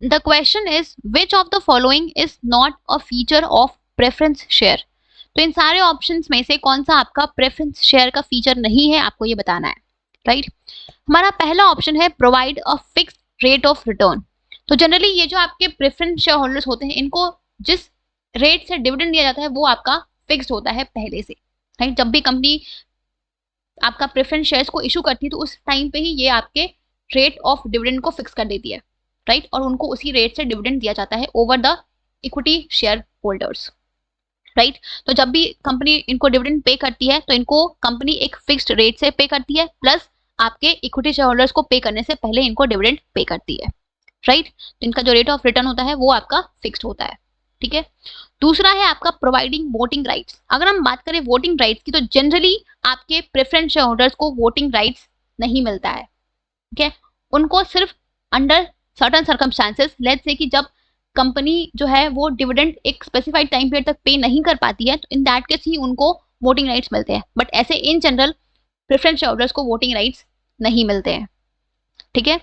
The question is which of the following is not a feature of preference share. तो इन सारे options में से कौन सा आपका प्रेफरेंस शेयर का फीचर नहीं है, आपको ये बताना है, राइट। हमारा पहला ऑप्शन है provide a fixed rate of return. तो जनरली ये जो आपके प्रेफरेंस शेयर होल्डर्स होते हैं, इनको जिस रेट से डिविडेंड दिया जाता है वो आपका फिक्स्ड होता है पहले से, राइट। जब भी कंपनी आपका प्रेफरेंस शेयर्स को इशू करती है तो उस टाइम पे ही ये आपके रेट ऑफ डिविडेंड को फिक्स कर देती है, राइट। और उनको उसी रेट से डिविडेंड दिया जाता है over the equity share holders, right. तो जब भी कंपनी इनको डिविडेंड पे करती है तो इनको कंपनी एक फिक्स्ड रेट से पे करती है, प्लस आपके इक्विटी शेयर होल्डर्स को पे करने से पहले इनको डिविडेंड पे करती है, राइट। तो इनका जो रेट ऑफ रिटर्न होता है वो आपका फिक्स्ड होता है, ठीक है। दूसरा है आपका प्रोवाइडिंग वोटिंग राइट्स। अगर हम बात करें वोटिंग राइट्स की, तो जनरली आपके प्रेफरेंस शेयर होल्डर्स को वोटिंग राइट्स नहीं मिलता है, ठीक है। उनको सिर्फ under certain circumstances, let's say कि जब कंपनी जो है वो डिविडेंड एक स्पेसिफाइड टाइम पीरियड तक पे नहीं कर पाती है, तो इन दैट केस ही उनको वोटिंग राइट्स मिलते हैं। बट ऐसे in general preference share holders को वोटिंग राइट्स नहीं मिलते हैं, ठीक है।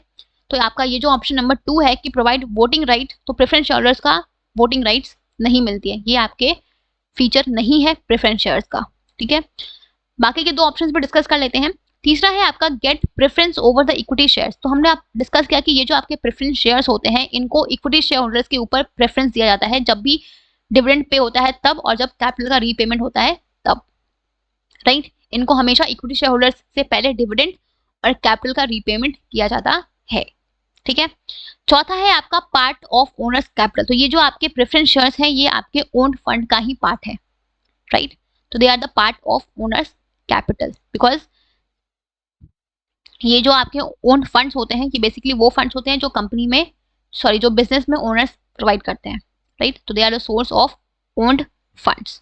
तो आपका ये जो ऑप्शन नंबर 2 है कि प्रोवाइड वोटिंग राइट, तो प्रेफरेंस शेयर होल्डर्स का वोटिंग राइट्स नहीं मिलती है, ये आपके फीचर नहीं है प्रेफरेंस शेयर्स का, ठीक है। बाकी के दो ऑप्शंस पर डिस्कस कर लेते हैं। तीसरा है आपका get preference over the equity shares. तो हमने आप डिस्कस किया कि ये जो आपके प्रेफरेंस शेयर्स होते हैं, इनको इक्विटी शेयर होल्डर्स के ऊपर प्रेफरेंस दिया जाता है जब भी डिविडेंड पे होता है तब, और जब कैपिटल का रीपेमेंट होता है तब, राइट। इनको हमेशा इक्विटी शेयर होल्डर्स से पहले डिविडेंड और कैपिटल का रीपेमेंट किया जाता है, ठीक है। चौथा है आपका पार्ट ऑफ ओनर्स कैपिटल। तो ये जो आपके प्रेफरेंस शेयर्स हैं ये आपके ओन फंड का ही पार्ट है, राइट। तो they are the part of owners capital, because ये जो आपके ओन फंड्स होते हैं ये बेसिकली वो फंड्स होते हैं जो कंपनी में, सॉरी, जो बिजनेस में ओनर्स प्रोवाइड करते हैं, राइट। तो they are the source of owned funds,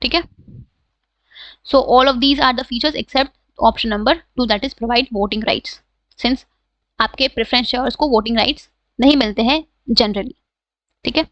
ठीक है। So all of these are the features except option number 2, that is provide voting rights, since आपके प्रेफरेंस शेयर्स को वोटिंग राइट्स नहीं मिलते हैं जनरली, ठीक है।